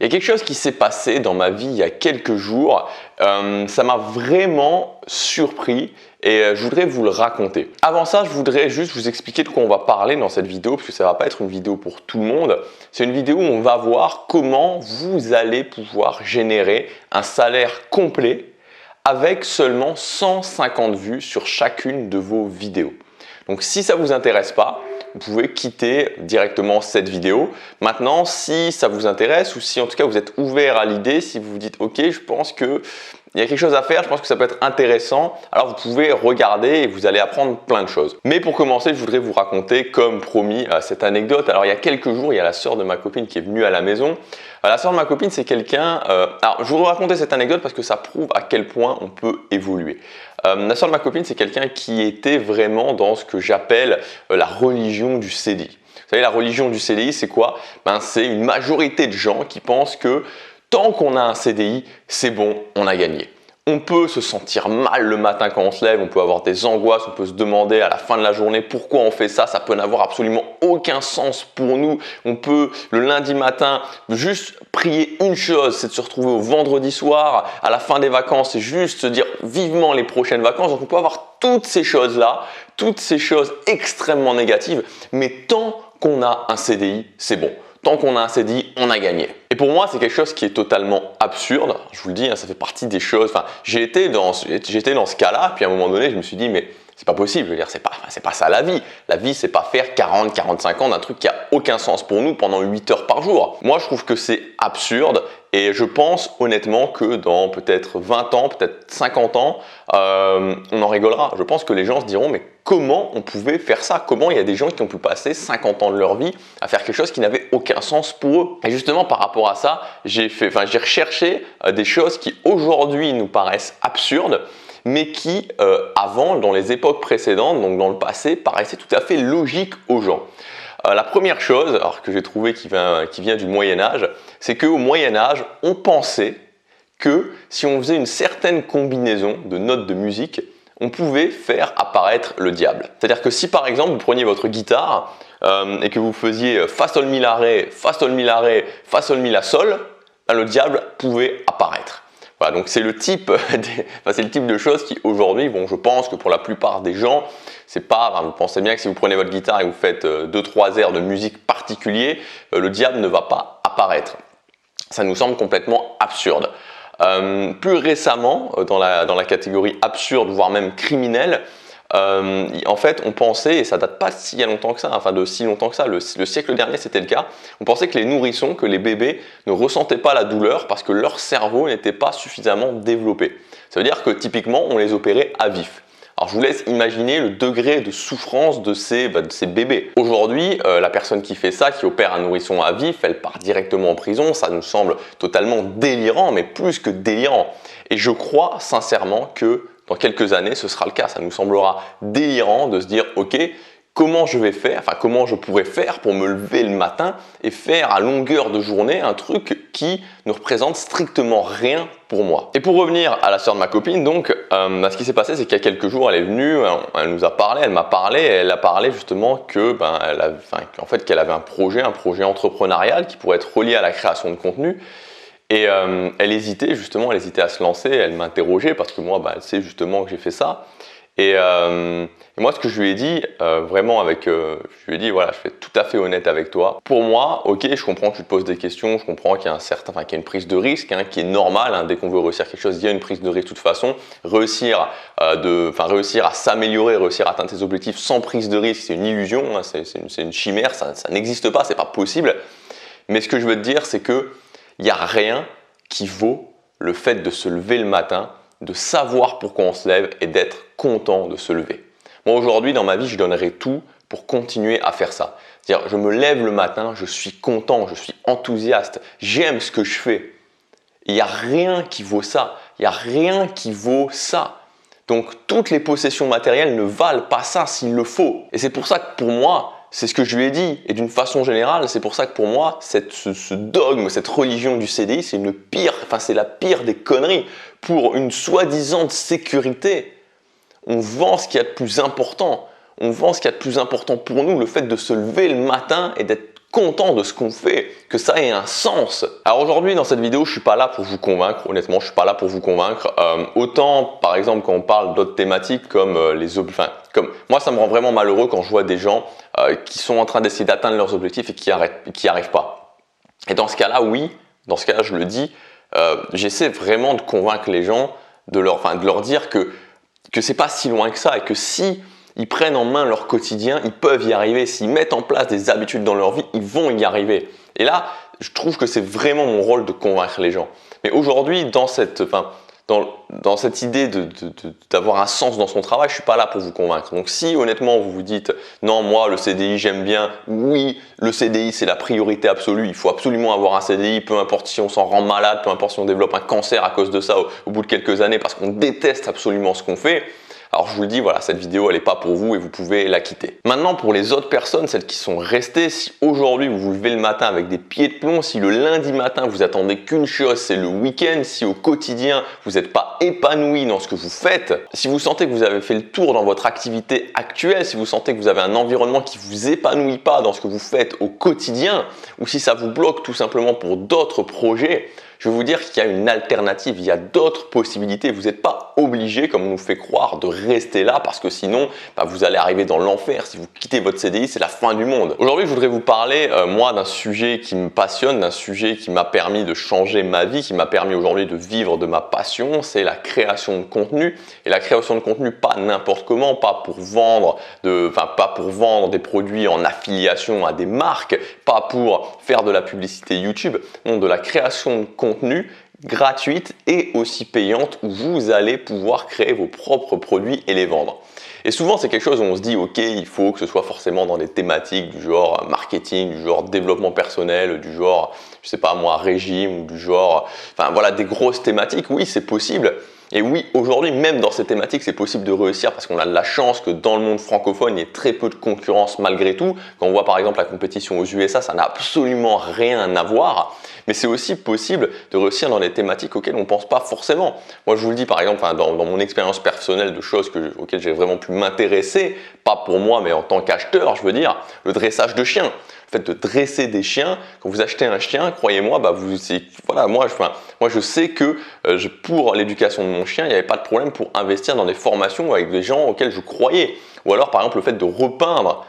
Il y a quelque chose qui s'est passé dans ma vie il y a quelques jours, ça m'a vraiment surpris et je voudrais vous le raconter. Avant ça, je voudrais juste vous expliquer de quoi on va parler dans cette vidéo parce que ça ne va pas être une vidéo pour tout le monde. C'est une vidéo où on va voir comment vous allez pouvoir générer un salaire complet avec seulement 150 vues sur chacune de vos vidéos. Donc si ça ne vous intéresse pas, vous pouvez quitter directement cette vidéo. Maintenant, si ça vous intéresse ou si en tout cas vous êtes ouvert à l'idée, si vous vous dites « Ok, je pense qu'il y a quelque chose à faire, je pense que ça peut être intéressant », alors vous pouvez regarder et vous allez apprendre plein de choses. Mais pour commencer, je voudrais vous raconter, comme promis, cette anecdote. Alors il y a quelques jours, il y a la sœur de ma copine qui est venue à la maison. La sœur de ma copine, c'est quelqu'un… alors je voudrais raconter cette anecdote parce que ça prouve à quel point on peut évoluer. La sœur de ma copine, c'est quelqu'un qui était vraiment dans ce que j'appelle la religion du CDI. Vous savez, la religion du CDI, c'est quoi? C'est une majorité de gens qui pensent que tant qu'on a un CDI, c'est bon, on a gagné. On peut se sentir mal le matin quand on se lève, on peut avoir des angoisses, on peut se demander à la fin de la journée pourquoi on fait ça, ça peut n'avoir absolument aucun sens pour nous. On peut le lundi matin juste prier une chose, c'est de se retrouver au vendredi soir, à la fin des vacances, et juste se dire vivement les prochaines vacances. Donc on peut avoir toutes ces choses-là, toutes ces choses extrêmement négatives, mais tant qu'on a un CDI, c'est bon. Tant qu'on a un CDI, on a gagné. Et pour moi, c'est quelque chose qui est totalement absurde. Je vous le dis, ça fait partie des choses. Enfin, j'étais dans ce cas-là, puis à un moment donné, je me suis dit, mais c'est pas possible. Je veux dire, c'est pas ça la vie. La vie, c'est pas faire 40, 45 ans d'un truc qui a aucun sens pour nous pendant 8 heures par jour. Moi, je trouve que c'est absurde. Et je pense honnêtement que dans peut-être 20 ans, peut-être 50 ans, on en rigolera. Je pense que les gens se diront, mais comment on pouvait faire ça? Comment il y a des gens qui ont pu passer 50 ans de leur vie à faire quelque chose qui n'avait aucun sens pour eux? Et justement, par rapport à ça, j'ai recherché des choses qui aujourd'hui nous paraissent absurdes, mais qui avant, dans les époques précédentes, donc dans le passé, paraissaient tout à fait logiques aux gens. La première chose alors, que j'ai trouvé qui vient du Moyen-Âge, c'est qu'au Moyen-Âge, on pensait que si on faisait une certaine combinaison de notes de musique, on pouvait faire apparaître le diable. C'est-à-dire que si par exemple vous preniez votre guitare et que vous faisiez Fa Sol Mi La Ré, Fa Sol Mi La Ré, Fa Sol Mi La Sol, le diable pouvait apparaître. Voilà, donc c'est le type de choses qui aujourd'hui, bon, je pense que pour la plupart des gens, c'est pas, vous pensez bien que si vous prenez votre guitare et vous faites 2-3 airs de musique particulier, le diable ne va pas apparaître. Ça nous semble complètement absurde. Plus récemment, dans la catégorie absurde, voire même criminelle, en fait, on pensait, et ça date pas si longtemps que ça, enfin de si longtemps que ça, le siècle dernier c'était le cas, on pensait que les nourrissons, que les bébés ne ressentaient pas la douleur parce que leur cerveau n'était pas suffisamment développé. Ça veut dire que typiquement, on les opérait à vif. Alors je vous laisse imaginer le degré de souffrance de ces bébés. Aujourd'hui, la personne qui fait ça, qui opère un nourrisson à vif, elle part directement en prison. Ça nous semble totalement délirant, mais plus que délirant. Et je crois sincèrement que dans quelques années, ce sera le cas. Ça nous semblera délirant de se dire « Ok, comment je vais faire, enfin comment je pourrais faire pour me lever le matin et faire à longueur de journée un truc qui ne représente strictement rien pour moi. » Et pour revenir à la sœur de ma copine, donc, ce qui s'est passé, c'est qu'il y a quelques jours, elle est venue, elle nous a parlé, elle m'a parlé, elle a parlé justement que, qu'en fait, qu'elle avait un projet entrepreneurial qui pourrait être relié à la création de contenu. Et elle hésitait à se lancer, elle m'interrogeait parce que moi, elle sait justement que j'ai fait ça. Et moi, ce que je lui ai dit, je lui ai dit, voilà, je vais être tout à fait honnête avec toi. Pour moi, ok, je comprends que tu te poses des questions, je comprends qu'il y a une prise de risque, qui est normale. Dès qu'on veut réussir quelque chose, il y a une prise de risque de toute façon. Réussir à s'améliorer, réussir à atteindre ses objectifs sans prise de risque, c'est une illusion, c'est une chimère, ça n'existe pas, c'est pas possible. Mais ce que je veux te dire, c'est que il n'y a rien qui vaut le fait de se lever le matin, de savoir pourquoi on se lève et d'être content de se lever. Moi aujourd'hui dans ma vie, je donnerai tout pour continuer à faire ça. C'est-à-dire, je me lève le matin, je suis content, je suis enthousiaste, j'aime ce que je fais. Il n'y a rien qui vaut ça, il n'y a rien qui vaut ça. Donc toutes les possessions matérielles ne valent pas ça s'il le faut. Et c'est pour ça que pour moi, c'est ce que je lui ai dit, et d'une façon générale, c'est pour ça que pour moi, ce dogme, cette religion du CDI, c'est la pire des conneries. Pour une soi-disant sécurité, on vend ce qu'il y a de plus important. On vend ce qu'il y a de plus important pour nous, le fait de se lever le matin et d'être content de ce qu'on fait, que ça ait un sens. Alors aujourd'hui dans cette vidéo, je suis pas là pour vous convaincre, honnêtement, je suis pas là pour vous convaincre. Autant par exemple quand on parle d'autres thématiques comme comme moi ça me rend vraiment malheureux quand je vois des gens qui sont en train d'essayer d'atteindre leurs objectifs et qui arrivent pas. Et dans ce cas-là, oui, dans ce cas-là, je le dis, j'essaie vraiment de convaincre les gens, de leur dire que c'est pas si loin que ça et que si ils prennent en main leur quotidien, ils peuvent y arriver. S'ils mettent en place des habitudes dans leur vie, ils vont y arriver. Et là, je trouve que c'est vraiment mon rôle de convaincre les gens. Mais aujourd'hui, dans cette idée d'avoir un sens dans son travail, je suis pas là pour vous convaincre. Donc si honnêtement vous vous dites non, moi le CDI j'aime bien, oui le CDI c'est la priorité absolue, il faut absolument avoir un CDI, peu importe si on s'en rend malade, peu importe si on développe un cancer à cause de ça au bout de quelques années parce qu'on déteste absolument ce qu'on fait. Alors je vous le dis, voilà, cette vidéo elle n'est pas pour vous et vous pouvez la quitter. Maintenant pour les autres personnes, celles qui sont restées, si aujourd'hui vous vous levez le matin avec des pieds de plomb, si le lundi matin vous attendez qu'une chose, c'est le week-end, si au quotidien vous n'êtes pas épanoui dans ce que vous faites, si vous sentez que vous avez fait le tour dans votre activité actuelle, si vous sentez que vous avez un environnement qui ne vous épanouit pas dans ce que vous faites au quotidien, ou si ça vous bloque tout simplement pour d'autres projets, je vais vous dire qu'il y a une alternative, il y a d'autres possibilités. Vous n'êtes pas obligé, comme on nous fait croire, de rester là parce que sinon, vous allez arriver dans l'enfer. Si vous quittez votre CDI, c'est la fin du monde. Aujourd'hui, je voudrais vous parler, moi, d'un sujet qui me passionne, d'un sujet qui m'a permis de changer ma vie, qui m'a permis aujourd'hui de vivre de ma passion, c'est la création de contenu. Et la création de contenu, pas n'importe comment, pas pour vendre des produits en affiliation à des marques, pas pour faire de la publicité YouTube, non, de la création de contenu gratuite et aussi payante où vous allez pouvoir créer vos propres produits et les vendre. Et souvent, c'est quelque chose où on se dit, ok, il faut que ce soit forcément dans des thématiques du genre marketing, du genre développement personnel, du genre, je sais pas moi, régime, ou du genre, voilà, des grosses thématiques. Oui, c'est possible. Et oui, aujourd'hui, même dans ces thématiques, c'est possible de réussir parce qu'on a de la chance que dans le monde francophone, il y ait très peu de concurrence malgré tout. Quand on voit par exemple la compétition aux USA, ça n'a absolument rien à voir. Mais c'est aussi possible de réussir dans des thématiques auxquelles on ne pense pas forcément. Moi, je vous le dis par exemple, dans mon expérience personnelle de choses auxquelles j'ai vraiment pu m'intéresser, pas pour moi, mais en tant qu'acheteur, je veux dire, le dressage de chiens. Le fait de dresser des chiens, quand vous achetez un chien, croyez-moi, moi je sais que pour l'éducation de mon chien, il n'y avait pas de problème pour investir dans des formations avec des gens auxquels je croyais. Ou alors par exemple le fait de repeindre,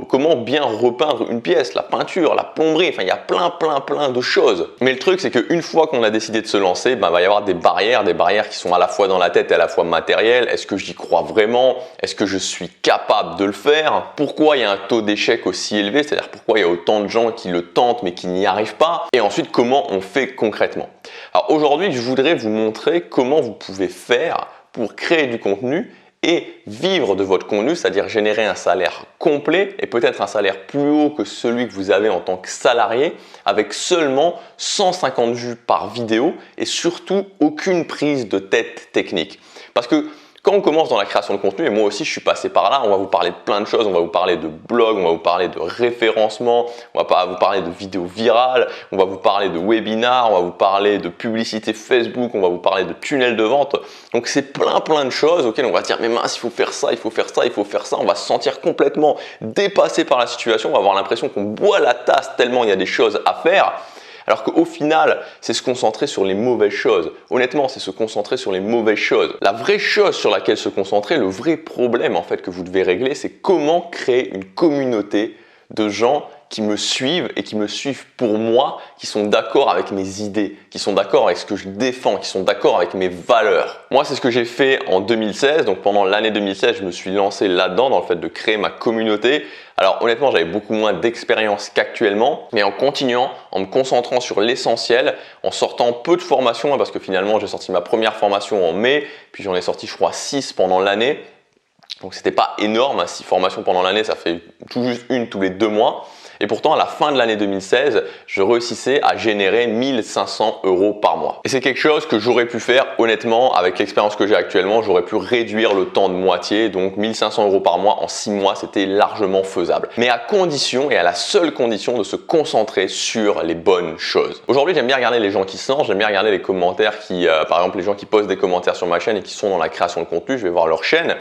comment bien repeindre une pièce, la peinture, la plomberie, il y a plein de choses. Mais le truc c'est qu'une fois qu'on a décidé de se lancer, il va y avoir des barrières qui sont à la fois dans la tête et à la fois matérielles. Est-ce que j'y crois vraiment? Est-ce que je suis capable de le faire? Pourquoi il y a un taux d'échec aussi élevé? C'est-à-dire pourquoi il y a autant de gens qui le tentent mais qui n'y arrivent pas? Et ensuite comment on fait concrètement? Alors aujourd'hui je voudrais vous montrer comment vous pouvez faire pour créer du contenu et vivre de votre contenu, c'est-à-dire générer un salaire complet et peut-être un salaire plus haut que celui que vous avez en tant que salarié avec seulement 150 vues par vidéo et surtout aucune prise de tête technique. Parce que quand on commence dans la création de contenu, et moi aussi je suis passé par là, on va vous parler de plein de choses, on va vous parler de blog, on va vous parler de référencement, on va vous parler de vidéos virales, on va vous parler de webinars, on va vous parler de publicité Facebook, on va vous parler de tunnels de vente. Donc c'est plein de choses auxquelles on va dire mais mince, il faut faire ça, il faut faire ça, il faut faire ça. On va se sentir complètement dépassé par la situation, on va avoir l'impression qu'on boit la tasse tellement il y a des choses à faire. Alors qu'au final, c'est se concentrer sur les mauvaises choses. Honnêtement, c'est se concentrer sur les mauvaises choses. La vraie chose sur laquelle se concentrer, le vrai problème en fait que vous devez régler, c'est comment créer une communauté de gens qui me suivent et qui me suivent pour moi, qui sont d'accord avec mes idées, qui sont d'accord avec ce que je défends, qui sont d'accord avec mes valeurs. Moi, c'est ce que j'ai fait en 2016. Donc pendant l'année 2016, je me suis lancé là-dedans dans le fait de créer ma communauté. Alors honnêtement, j'avais beaucoup moins d'expérience qu'actuellement, mais en continuant, en me concentrant sur l'essentiel, en sortant peu de formations, parce que finalement, j'ai sorti ma première formation en mai, puis j'en ai sorti, je crois, 6 pendant l'année. Donc c'était pas énorme, 6 formations pendant l'année, ça fait tout juste une tous les 2 mois. Et pourtant, à la fin de l'année 2016, je réussissais à générer 1500 € par mois. Et c'est quelque chose que j'aurais pu faire, honnêtement, avec l'expérience que j'ai actuellement, j'aurais pu réduire le temps de moitié. Donc 1500 € par mois en 6 mois, c'était largement faisable. Mais à condition, et à la seule condition, de se concentrer sur les bonnes choses. Aujourd'hui, j'aime bien regarder les gens qui se lancent, j'aime bien regarder les commentaires par exemple, les gens qui postent des commentaires sur ma chaîne et qui sont dans la création de contenu, je vais voir leur chaîne.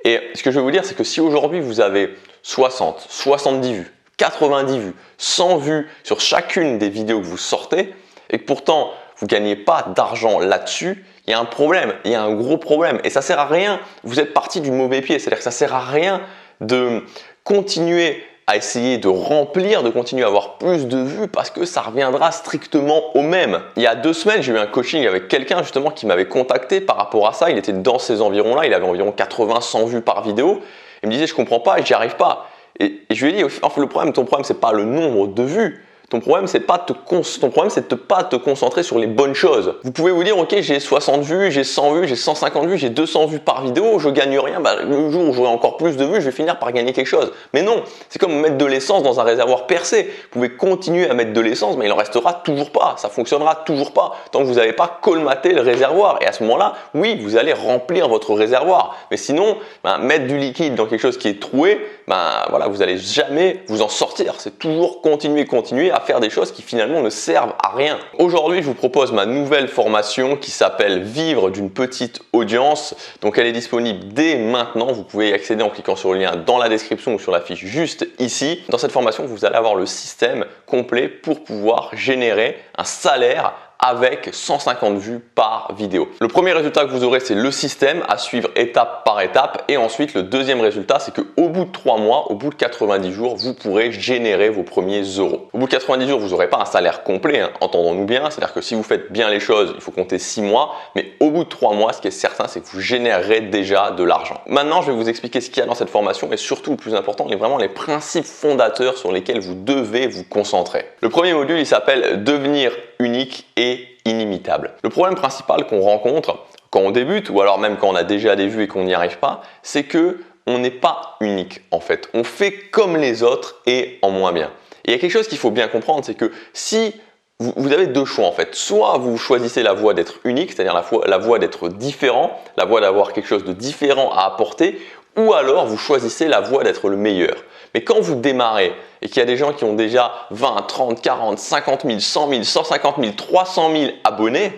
Et ce que je vais vous dire, c'est que si aujourd'hui vous avez 60, 70 vues, 90 vues, 100 vues sur chacune des vidéos que vous sortez et que pourtant vous ne gagnez pas d'argent là-dessus, il y a un problème, il y a un gros problème et ça ne sert à rien, vous êtes parti du mauvais pied, c'est-à-dire que ça ne sert à rien de continuer à essayer de remplir, de continuer à avoir plus de vues parce que ça reviendra strictement au même. Il y a 2 semaines, j'ai eu un coaching avec quelqu'un justement qui m'avait contacté par rapport à ça, il était dans ces environs-là, il avait environ 80-100 vues par vidéo, il me disait je comprends pas et j'y arrive pas. Et je lui ai dit, enfin, ton problème, c'est pas le nombre de vues. Ton problème, c'est de ne pas te concentrer sur les bonnes choses. Vous pouvez vous dire, ok, j'ai 60 vues, j'ai 100 vues, j'ai 150 vues, j'ai 200 vues par vidéo, je gagne rien. Le jour où j'aurai encore plus de vues, je vais finir par gagner quelque chose. Mais non, c'est comme mettre de l'essence dans un réservoir percé. Vous pouvez continuer à mettre de l'essence, mais il en restera toujours pas. Ça fonctionnera toujours pas tant que vous n'avez pas colmaté le réservoir. Et à ce moment-là, oui, vous allez remplir votre réservoir. Mais sinon, mettre du liquide dans quelque chose qui est troué, voilà, vous n'allez jamais vous en sortir. C'est toujours continuer à faire des choses qui finalement ne servent à rien. Aujourd'hui, je vous propose ma nouvelle formation qui s'appelle Vivre d'une petite audience. Donc elle est disponible dès maintenant. Vous pouvez y accéder en cliquant sur le lien dans la description ou sur la fiche juste ici. Dans cette formation, vous allez avoir le système complet pour pouvoir générer un salaire avec 150 vues par vidéo. Le premier résultat que vous aurez, c'est le système à suivre étape par étape. Et ensuite, le deuxième résultat, c'est qu'au bout de 3 mois, au bout de 90 jours, vous pourrez générer vos premiers euros. Au bout de 90 jours, vous n'aurez pas un salaire complet, hein, entendons-nous bien. C'est-à-dire que si vous faites bien les choses, il faut compter 6 mois. Mais au bout de 3 mois, ce qui est certain, c'est que vous générerez déjà de l'argent. Maintenant, je vais vous expliquer ce qu'il y a dans cette formation et surtout, le plus important, vraiment les principes fondateurs sur lesquels vous devez vous concentrer. Le premier module, il s'appelle Devenir unique et inimitable. Le problème principal qu'on rencontre quand on débute ou alors même quand on a déjà des vues et qu'on n'y arrive pas, c'est que on n'est pas unique en fait. On fait comme les autres et en moins bien. Et il y a quelque chose qu'il faut bien comprendre, c'est que si vous avez 2 choix en fait. Soit vous choisissez la voie d'être unique, c'est-à-dire la voie d'être différent, la voie d'avoir quelque chose de différent à apporter, ou alors vous choisissez la voie d'être le meilleur. Mais quand vous démarrez et qu'il y a des gens qui ont déjà 20, 30, 40, 50 000, 100 000, 150 000, 300 000 abonnés,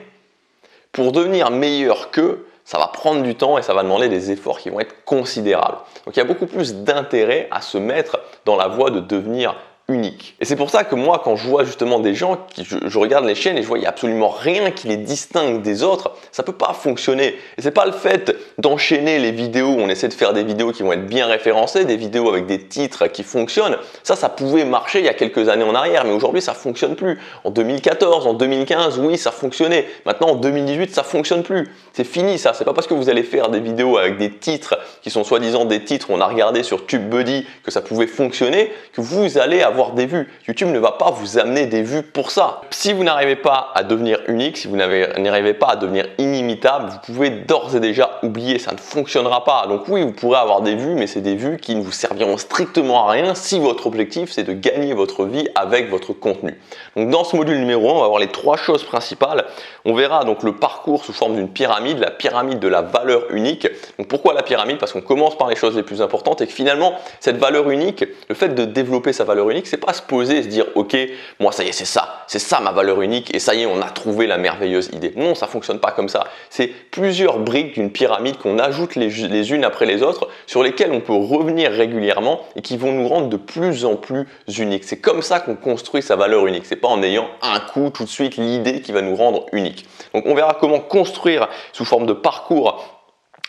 pour devenir meilleur qu'eux, ça va prendre du temps et ça va demander des efforts qui vont être considérables. Donc il y a beaucoup plus d'intérêt à se mettre dans la voie de devenir unique. Et c'est pour ça que moi, quand je vois justement des gens, je regarde les chaînes et je vois il n'y a absolument rien qui les distingue des autres, ça ne peut pas fonctionner. Et c'est pas le fait d'enchaîner les vidéos où on essaie de faire des vidéos qui vont être bien référencées, des vidéos avec des titres qui fonctionnent. Ça pouvait marcher il y a quelques années en arrière, mais aujourd'hui ça ne fonctionne plus. En 2014, en 2015, oui, ça fonctionnait. Maintenant, en 2018, ça ne fonctionne plus. C'est fini ça. C'est pas parce que vous allez faire des vidéos avec des titres qui sont soi-disant des titres, on a regardé sur TubeBuddy que ça pouvait fonctionner, que vous allez avoir des vues. YouTube ne va pas vous amener des vues pour ça. Si vous n'arrivez pas à devenir unique, si vous n'arrivez pas à devenir inimitable, vous pouvez d'ores et déjà oublier, ça ne fonctionnera pas. Donc oui, vous pourrez avoir des vues, mais c'est des vues qui ne vous serviront strictement à rien si votre objectif c'est de gagner votre vie avec votre contenu. Donc dans ce module numéro 1, on va voir les 3 choses principales. On verra donc le parcours sous forme d'une pyramide, la pyramide de la valeur unique. Donc pourquoi la pyramide? Parce qu'on commence par les choses les plus importantes et que finalement, cette valeur unique, le fait de développer sa valeur unique, c'est pas se poser et se dire ok, moi ça y est, c'est ça ma valeur unique et ça y est, on a trouvé la merveilleuse idée. Non, ça fonctionne pas comme ça. C'est plusieurs briques d'une pyramide qu'on ajoute les unes après les autres, sur lesquelles on peut revenir régulièrement et qui vont nous rendre de plus en plus uniques. C'est comme ça qu'on construit sa valeur unique. C'est pas en ayant un coup tout de suite l'idée qui va nous rendre unique. Donc on verra comment construire sous forme de parcours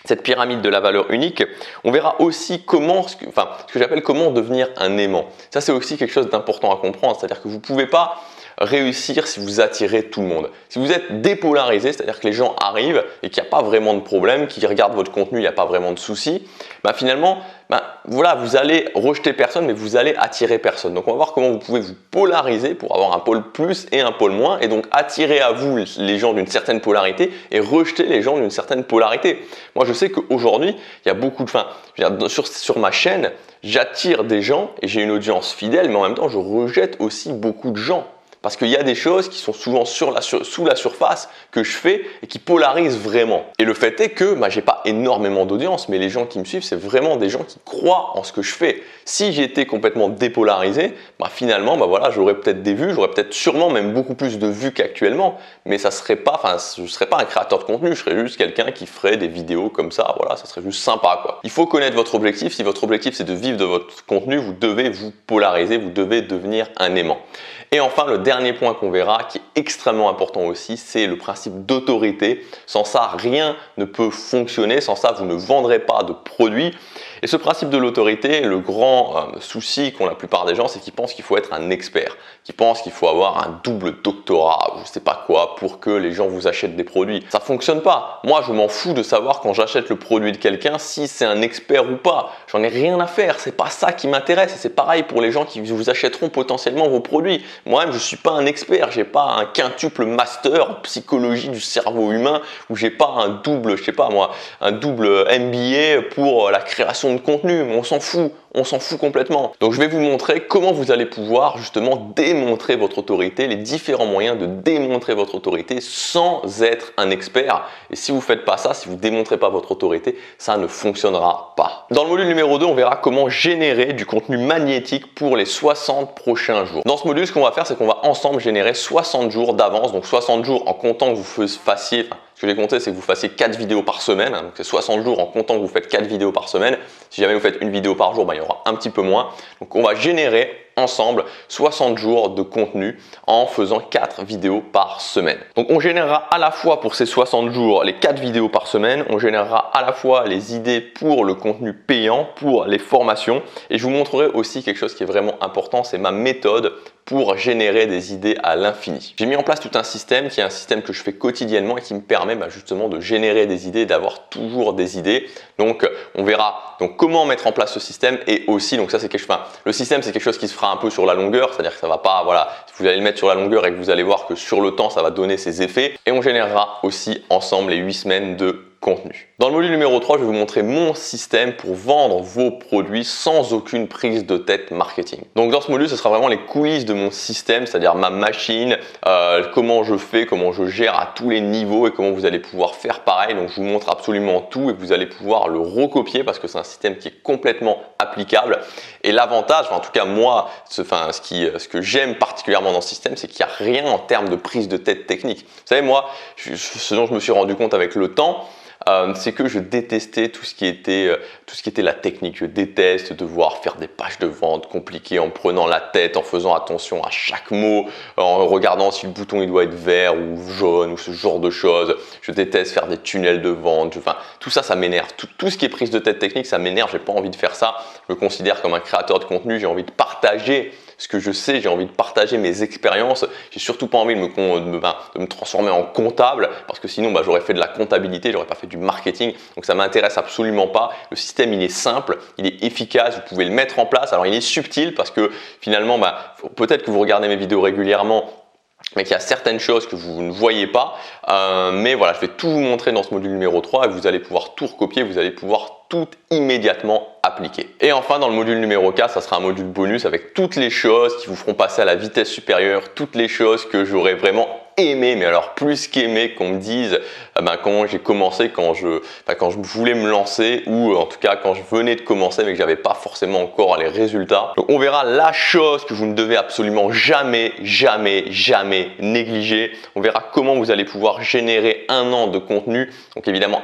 cette pyramide de la valeur unique. On verra aussi comment, ce que j'appelle comment devenir un aimant. Ça, c'est aussi quelque chose d'important à comprendre. C'est-à-dire que vous ne pouvez pas réussir si vous attirez tout le monde. Si vous êtes dépolarisé, c'est-à-dire que les gens arrivent et qu'il n'y a pas vraiment de problème, qu'ils regardent votre contenu, il n'y a pas vraiment de soucis, finalement, voilà, vous allez rejeter personne, mais vous allez attirer personne. Donc on va voir comment vous pouvez vous polariser pour avoir un pôle plus et un pôle moins, et donc attirer à vous les gens d'une certaine polarité et rejeter les gens d'une certaine polarité. Moi, je sais qu'aujourd'hui, il y a beaucoup de, sur ma chaîne, j'attire des gens et j'ai une audience fidèle, mais en même temps, je rejette aussi beaucoup de gens. Parce qu'il y a des choses qui sont souvent sous la surface que je fais et qui polarisent vraiment. Et le fait est que j'ai pas pas énormément d'audience, mais les gens qui me suivent, c'est vraiment des gens qui croient en ce que je fais. Si j'étais complètement dépolarisé, finalement, voilà, j'aurais peut-être des vues, j'aurais peut-être sûrement même beaucoup plus de vues qu'actuellement, mais ça serait pas, je serais pas un créateur de contenu, je serais juste quelqu'un qui ferait des vidéos comme ça, voilà, ça serait juste sympa, quoi. Il faut connaître votre objectif. Si votre objectif c'est de vivre de votre contenu, vous devez vous polariser, vous devez devenir un aimant. Et enfin, le dernier point qu'on verra, qui est extrêmement important aussi, c'est le principe d'autorité. Sans ça, rien ne peut fonctionner. Sans ça, vous ne vendrez pas de produits. Et ce principe de l'autorité, le grand souci qu'ont la plupart des gens, c'est qu'ils pensent qu'il faut être un expert, qu'ils pensent qu'il faut avoir un double doctorat ou je sais pas quoi pour que les gens vous achètent des produits. Ça fonctionne pas. Moi, je m'en fous de savoir quand j'achète le produit de quelqu'un si c'est un expert ou pas. J'en ai rien à faire. C'est pas ça qui m'intéresse. Et c'est pareil pour les gens qui vous achèteront potentiellement vos produits. Moi-même, je suis pas un expert. J'ai pas un quintuple master en psychologie du cerveau humain ou j'ai pas un double, je sais pas moi, un double MBA pour la création de contenu, mais on s'en fout complètement. Donc je vais vous montrer comment vous allez pouvoir justement démontrer votre autorité, les différents moyens de démontrer votre autorité sans être un expert. Et si vous ne faites pas ça, si vous ne démontrez pas votre autorité, ça ne fonctionnera pas. Dans le module numéro 2, on verra comment générer du contenu magnétique pour les 60 prochains jours. Dans ce module, ce qu'on va faire, c'est qu'on va ensemble générer 60 jours d'avance, donc 60 jours en comptant que vous fassiez, ce que j'ai compté, c'est que vous fassiez 4 vidéos par semaine, donc c'est 60 jours en comptant que vous faites 4 vidéos par semaine. Si jamais vous faites une vidéo par jour, il y aura un petit peu moins. Donc on va générer ensemble 60 jours de contenu en faisant 4 vidéos par semaine. Donc on générera à la fois pour ces 60 jours les 4 vidéos par semaine, on générera à la fois les idées pour le contenu payant, pour les formations, et je vous montrerai aussi quelque chose qui est vraiment important, c'est ma méthode pour générer des idées à l'infini. J'ai mis en place tout un système qui est un système que je fais quotidiennement et qui me permet justement de générer des idées, d'avoir toujours des idées. Donc on verra donc comment mettre en place ce système et aussi, donc ça c'est quelque chose, le système c'est quelque chose qui se fera un peu sur la longueur, c'est-à-dire que ça va pas, voilà, vous allez le mettre sur la longueur et que vous allez voir que sur le temps ça va donner ses effets. Et on générera aussi ensemble les 8 semaines de contenu. Dans le module numéro 3, je vais vous montrer mon système pour vendre vos produits sans aucune prise de tête marketing. Donc dans ce module, ce sera vraiment les coulisses de mon système, c'est-à-dire ma machine, comment je fais, comment je gère à tous les niveaux et comment vous allez pouvoir faire pareil. Donc je vous montre absolument tout et vous allez pouvoir le recopier parce que c'est un système qui est complètement applicable. Et l'avantage, en tout cas moi, ce que j'aime particulièrement dans ce système, c'est qu'il n'y a rien en termes de prise de tête technique. Vous savez, moi, ce dont je me suis rendu compte avec le temps, c'est que je détestais tout ce qui était la technique. Je déteste devoir faire des pages de vente compliquées en prenant la tête, en faisant attention à chaque mot, en regardant si le bouton il doit être vert ou jaune ou ce genre de choses. Je déteste faire des tunnels de vente. Tout ça, ça m'énerve. Tout ce qui est prise de tête technique, ça m'énerve. J'ai pas envie de faire ça. Je me considère comme un créateur de contenu. J'ai envie de partager ce que je sais, j'ai envie de partager mes expériences. J'ai surtout pas envie de me transformer en comptable parce que sinon j'aurais fait de la comptabilité, j'aurais pas fait du marketing. Donc ça m'intéresse absolument pas. Le système il est simple, il est efficace, vous pouvez le mettre en place. Alors il est subtil parce que finalement peut-être que vous regardez mes vidéos régulièrement, mais qu'il y a certaines choses que vous ne voyez pas. Mais voilà, je vais tout vous montrer dans ce module numéro 3 et vous allez pouvoir tout recopier, vous allez pouvoir tout immédiatement appliquer. Et enfin, dans le module numéro 4, ça sera un module bonus avec toutes les choses qui vous feront passer à la vitesse supérieure, toutes les choses que j'aurais vraiment aimé, mais alors plus qu'aimé qu'on me dise quand j'ai commencé, quand je voulais me lancer ou en tout cas quand je venais de commencer mais que j'avais pas forcément encore les résultats. Donc on verra la chose que vous ne devez absolument jamais négliger. On verra comment vous allez pouvoir générer 1 an de contenu. Donc évidemment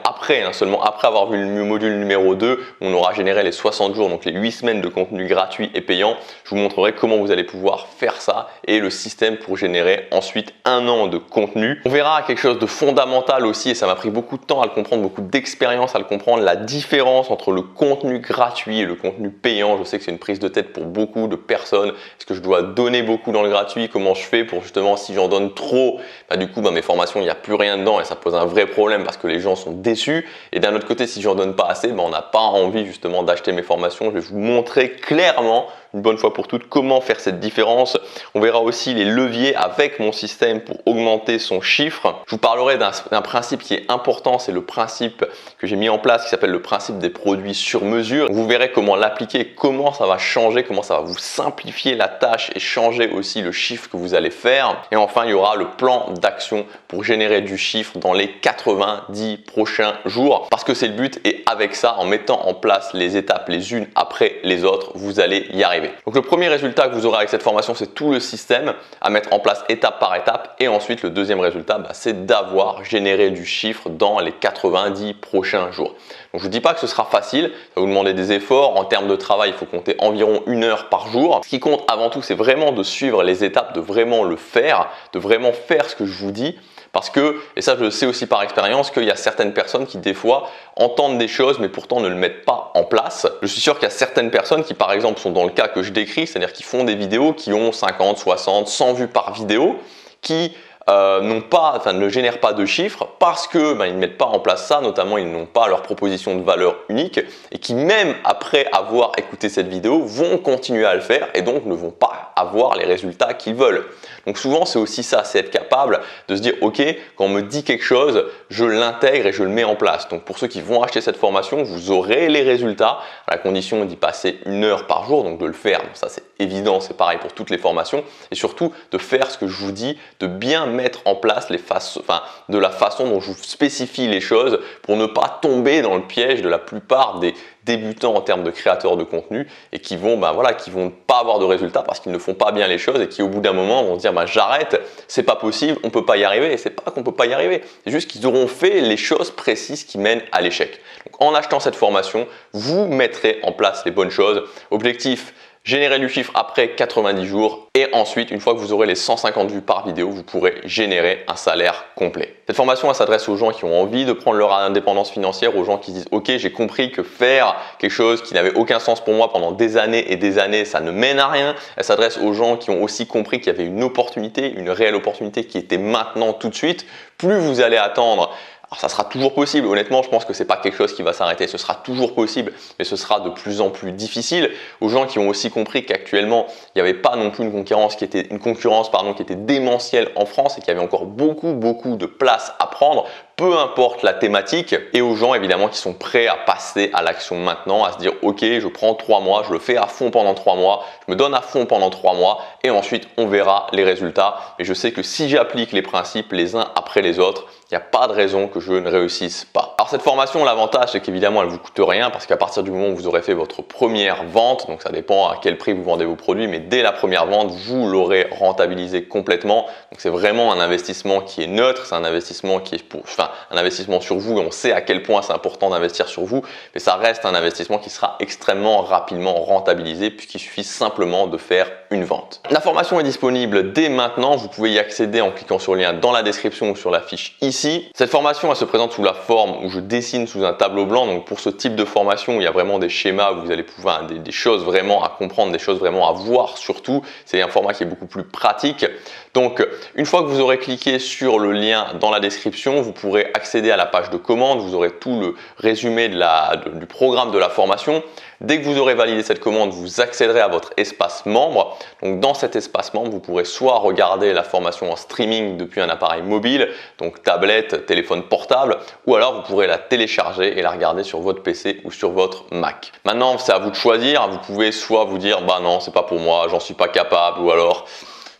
seulement après avoir vu le module numéro 2, on aura généré les 60 jours, donc les 8 semaines de contenu gratuit et payant. Je vous montrerai comment vous allez pouvoir faire ça et le système pour générer ensuite 1 an de contenu. On verra quelque chose de fondamental aussi et ça m'a pris beaucoup de temps à le comprendre, beaucoup d'expérience à le comprendre, la différence entre le contenu gratuit et le contenu payant. Je sais que c'est une prise de tête pour beaucoup de personnes. Est-ce que je dois donner beaucoup dans le gratuit? Comment je fais pour justement, si j'en donne trop, du coup mes formations il n'y a plus rien dedans et ça pose un vrai problème parce que les gens sont déçus. Et d'un autre côté, si j'en donne pas assez, on n'a pas envie justement d'acheter mes formations. Je vais vous montrer clairement une bonne fois pour toutes comment faire cette différence. On verra aussi les leviers avec mon système pour augmenter son chiffre. Je vous parlerai d'un principe qui est important, c'est le principe que j'ai mis en place qui s'appelle le principe des produits sur mesure. Vous verrez comment l'appliquer, comment ça va changer, comment ça va vous simplifier la tâche et changer aussi le chiffre que vous allez faire. Et enfin, il y aura le plan d'action pour générer du chiffre dans les 90 prochains jours parce que c'est le but et avec ça, en mettant en place les étapes les unes après les autres, vous allez y arriver. Donc le premier résultat que vous aurez avec cette formation, c'est tout le système à mettre en place étape par étape et ensuite le deuxième résultat, c'est d'avoir généré du chiffre dans les 90 prochains jours. Donc je ne vous dis pas que ce sera facile, ça va vous demander des efforts. En termes de travail, il faut compter environ 1 heure par jour. Ce qui compte avant tout, c'est vraiment de suivre les étapes, de vraiment le faire, de vraiment faire ce que je vous dis. Parce que, et ça je le sais aussi par expérience, qu'il y a certaines personnes qui des fois entendent des choses mais pourtant ne le mettent pas en place. Je suis sûr qu'il y a certaines personnes qui par exemple sont dans le cas que je décris, c'est-à-dire qui font des vidéos qui ont 50, 60, 100 vues par vidéo, qui ne génèrent pas de chiffres parce que ils ne mettent pas en place ça, notamment ils n'ont pas leur proposition de valeur unique et qui même après avoir écouté cette vidéo vont continuer à le faire et donc ne vont pas avoir les résultats qu'ils veulent. Donc souvent c'est aussi ça, c'est être capable de se dire ok, quand on me dit quelque chose, je l'intègre et je le mets en place. Donc pour ceux qui vont acheter cette formation, vous aurez les résultats à la condition d'y passer 1 heure par jour, donc de le faire. Donc ça c'est évident, c'est pareil pour toutes les formations et surtout de faire ce que je vous dis, de bien mettre en place de la façon dont je vous spécifie les choses pour ne pas tomber dans le piège de la plupart des débutants en termes de créateurs de contenu et qui vont pas avoir de résultats parce qu'ils ne font pas bien les choses et qui au bout d'un moment vont se dire j'arrête, c'est pas possible, on peut pas y arriver. Et c'est pas qu'on peut pas y arriver, c'est juste qu'ils auront fait les choses précises qui mènent à l'échec. Donc en achetant cette formation, vous mettrez en place les bonnes choses. Objectif, générer du chiffre après 90 jours et ensuite, une fois que vous aurez les 150 vues par vidéo, vous pourrez générer un salaire complet. Cette formation, elle s'adresse aux gens qui ont envie de prendre leur indépendance financière, aux gens qui disent « Ok, j'ai compris que faire quelque chose qui n'avait aucun sens pour moi pendant des années et des années, ça ne mène à rien. » Elle s'adresse aux gens qui ont aussi compris qu'il y avait une opportunité, une réelle opportunité qui était maintenant tout de suite. Plus vous allez attendre, alors ça sera toujours possible, honnêtement je pense que ce n'est pas quelque chose qui va s'arrêter, ce sera toujours possible, mais ce sera de plus en plus difficile. Aux gens qui ont aussi compris qu'actuellement il n'y avait pas non plus une concurrence qui était démentielle en France et qu'il y avait encore beaucoup de place à prendre, peu importe la thématique, et aux gens évidemment qui sont prêts à passer à l'action maintenant, à se dire ok, je prends 3 mois, je le fais à fond pendant 3 mois, je me donne à fond pendant 3 mois et ensuite on verra les résultats. Mais je sais que si j'applique les principes les uns après les autres, il n'y a pas de raison que je ne réussisse pas. Alors cette formation, l'avantage c'est qu'évidemment elle ne vous coûte rien parce qu'à partir du moment où vous aurez fait votre première vente, donc ça dépend à quel prix vous vendez vos produits, mais dès la première vente, vous l'aurez rentabilisé complètement. Donc c'est vraiment un investissement qui est neutre, c'est un investissement qui est un investissement sur vous et on sait à quel point c'est important d'investir sur vous, mais ça reste un investissement qui sera extrêmement rapidement rentabilisé puisqu'il suffit simplement de faire une vente. La formation est disponible dès maintenant, vous pouvez y accéder en cliquant sur le lien dans la description ou sur la fiche ici. Cette formation elle se présente sous la forme où je dessine sous un tableau blanc, donc pour ce type de formation où il y a vraiment des schémas où vous allez pouvoir des choses vraiment à comprendre, des choses vraiment à voir surtout, c'est un format qui est beaucoup plus pratique. Donc une fois que vous aurez cliqué sur le lien dans la description, vous pourrez accéder à la page de commande, vous aurez tout le résumé du programme de la formation. Dès que vous aurez validé cette commande, vous accéderez à votre espace membre. Donc dans cet espace membre, vous pourrez soit regarder la formation en streaming depuis un appareil mobile, donc tablette, téléphone portable, ou alors vous pourrez la télécharger et la regarder sur votre PC ou sur votre Mac. Maintenant, c'est à vous de choisir. Vous pouvez soit vous dire bah non, c'est pas pour moi, j'en suis pas capable, ou alors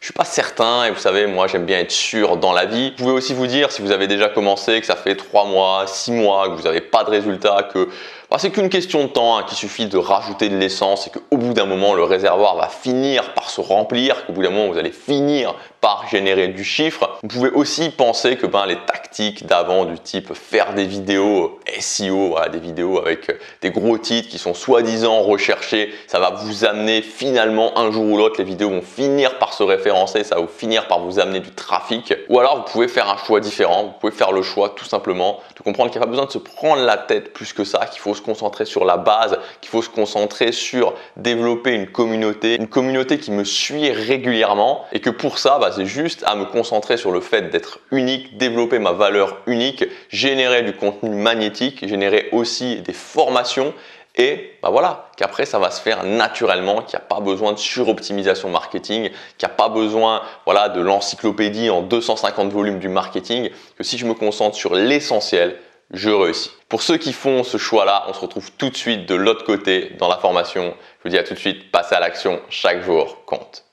je suis pas certain et vous savez, moi j'aime bien être sûr dans la vie. Vous pouvez aussi vous dire, si vous avez déjà commencé, que ça fait 3 mois, 6 mois, que vous n'avez pas de résultat, que c'est qu'une question de temps, qu'il suffit de rajouter de l'essence et qu'au bout d'un moment, le réservoir va finir par se remplir, qu'au bout d'un moment, vous allez finir par générer du chiffre. Vous pouvez aussi penser que les tactiques d'avant du type faire des vidéos SEO, des vidéos avec des gros titres qui sont soi-disant recherchés, ça va vous amener finalement un jour ou l'autre, les vidéos vont finir par se référencer, ça va finir par vous amener du trafic. Ou alors vous pouvez faire un choix différent, vous pouvez faire le choix tout simplement de comprendre qu'il n'y a pas besoin de se prendre la tête plus que ça, qu'il faut se concentrer sur la base, qu'il faut se concentrer sur développer une communauté qui me suit régulièrement et que pour ça, c'est juste à me concentrer sur le fait d'être unique, développer ma valeur unique, générer du contenu magnétique, générer aussi des formations et bah voilà, qu'après ça va se faire naturellement, qu'il n'y a pas besoin de suroptimisation marketing, qu'il n'y a pas besoin voilà, de l'encyclopédie en 250 volumes du marketing, que si je me concentre sur l'essentiel, je réussis. Pour ceux qui font ce choix-là, on se retrouve tout de suite de l'autre côté dans la formation. Je vous dis à tout de suite, passez à l'action, chaque jour compte.